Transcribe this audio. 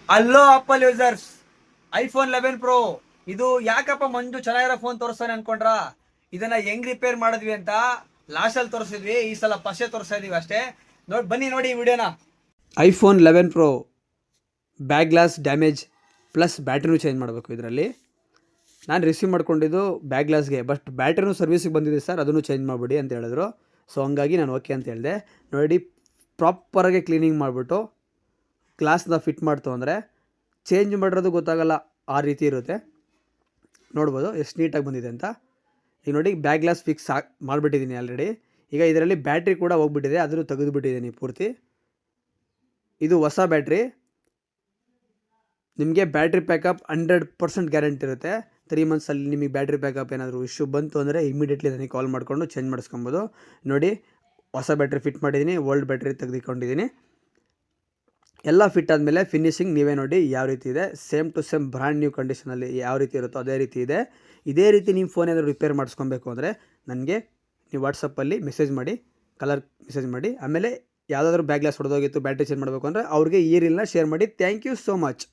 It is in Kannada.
ಅಲ್ಲೋ ಆಪಲ್ ಯೂಸರ್ಸ್, ಐಫೋನ್ 11 ಪ್ರೋ ಇದು ಯಾಕಪ್ಪ ಮಂಜು ಚೆನ್ನಾಗಿರೋ ಫೋನ್ ತೋರಿಸ್ತಾನೆ ಅನ್ಕೊಂಡ್ರ? ಇದನ್ನ ಹೆಂಗ್ ರಿಪೇರ್ ಮಾಡಿದ್ವಿ ಅಂತ ಲಾಸ್ಟ್ ಅಲ್ಲಿ ತೋರಿಸಿದ್ವಿ. ಈ ಸಲ ಫಸ್ಟೇ ತೋರಿಸ್ತಾ ಇದೀವಿ ಅಷ್ಟೇ. ಬನ್ನಿ ನೋಡಿ ಈ ವಿಡಿಯೋನ. IPhone 11 pro back glass damage plus ಬ್ಯಾಟ್ರಿನೂ ಚೇಂಜ್ ಮಾಡಬೇಕು. ಇದರಲ್ಲಿ ನಾನು ರಿಸೀವ್ ಮಾಡ್ಕೊಂಡಿದ್ದು ಬ್ಯಾಕ್ ಗ್ಲಾಸ್ಗೆ, ಬಟ್ ಬ್ಯಾಟ್ರಿನೂ ಸರ್ವಿಸಿಗೆ ಬಂದಿದೆ ಸರ್, ಅದನ್ನು ಚೇಂಜ್ ಮಾಡಿಬಿಡಿ ಅಂತ ಹೇಳಿದ್ರು. ಸೊ ಹಂಗಾಗಿ ನಾನು ಓಕೆ ಅಂತ ಹೇಳಿದೆ. ನೋಡಿ, ಪ್ರಾಪರಾಗಿ ಕ್ಲೀನಿಂಗ್ ಮಾಡಿಬಿಟ್ಟು ಗ್ಲಾಸ್ನ ಫಿಟ್ ಮಾಡ್ತು ಅಂದರೆ ಚೇಂಜ್ ಮಾಡಿರೋದು ಗೊತ್ತಾಗಲ್ಲ, ಆ ರೀತಿ ಇರುತ್ತೆ. ನೋಡ್ಬೋದು ಎಷ್ಟು ನೀಟಾಗಿ ಬಂದಿದೆ ಅಂತ. ಈಗ ನೋಡಿ, ಬ್ಯಾಕ್ ಗ್ಲಾಸ್ ಫಿಕ್ಸ್ ಮಾಡಿಬಿಟ್ಟಿದ್ದೀನಿ ಆಲ್ರೆಡಿ. ಈಗ ಇದರಲ್ಲಿ ಬ್ಯಾಟ್ರಿ ಕೂಡ ಹೋಗ್ಬಿಟ್ಟಿದೆ, ಅದನ್ನು ತೆಗೆದುಬಿಟ್ಟಿದ್ದೀನಿ ಪೂರ್ತಿ. ಇದು ಹೊಸ ಬ್ಯಾಟ್ರಿ. ನಿಮಗೆ ಬ್ಯಾಟ್ರಿ ಪ್ಯಾಕಪ್ 100% ಗ್ಯಾರಂಟಿ ಇರುತ್ತೆ. 3 ಮಂತ್ಸಲ್ಲಿ ನಿಮಗೆ ಬ್ಯಾಟ್ರಿ ಪ್ಯಾಕಪ್ ಏನಾದರೂ ಇಶ್ಯೂ ಬಂತು ಅಂದರೆ ಇಮಿಡಿಯೇಟ್ಲಿ ನನಗೆ ಕಾಲ್ ಮಾಡಿಕೊಂಡು ಚೇಂಜ್ ಮಾಡಿಸ್ಕೊಬೋದು. ನೋಡಿ, ಹೊಸ ಬ್ಯಾಟ್ರಿ ಫಿಟ್ ಮಾಡಿದ್ದೀನಿ, ಓಲ್ಡ್ ಬ್ಯಾಟ್ರಿ ತೆಗೆದುಕೊಂಡಿದ್ದೀನಿ. ಎಲ್ಲ ಫಿಟ್ ಆದಮೇಲೆ ಫಿನಿಶಿಂಗ್ ನೀವೇ ನೋಡಿ ಯಾವ ರೀತಿ ಇದೆ. Same to same brand new ಕಂಡೀಷನಲ್ಲಿ ಯಾವ ರೀತಿ ಇರುತ್ತೋ ಅದೇ ರೀತಿ ಇದೆ. ಇದೇ ರೀತಿ ನಿಮ್ಮ ಫೋನ್ ಏನಾದರೂ ರಿಪೇರ್ ಮಾಡಿಸ್ಕೊಬೇಕು ಅಂದರೆ ನನಗೆ ನೀವು ವಾಟ್ಸಪ್ಪಲ್ಲಿ ಮೆಸೇಜ್ ಮಾಡಿ, ಕಲರ್ ಮೆಸೇಜ್ ಮಾಡಿ. ಆಮೇಲೆ ಯಾವುದಾದ್ರೂ ಬ್ಯಾಕ್ ಗ್ಲಾಸ್ ಹೊಡೆದೋಗಿತ್ತು, ಬ್ಯಾಟ್ರಿ ಚೇಂಜ್ ಮಾಡಬೇಕು ಅಂದರೆ ಅವ್ರಿಗೆ ಈ ರೀಲ್ನ ಶೇರ್ ಮಾಡಿ. Thank you so much.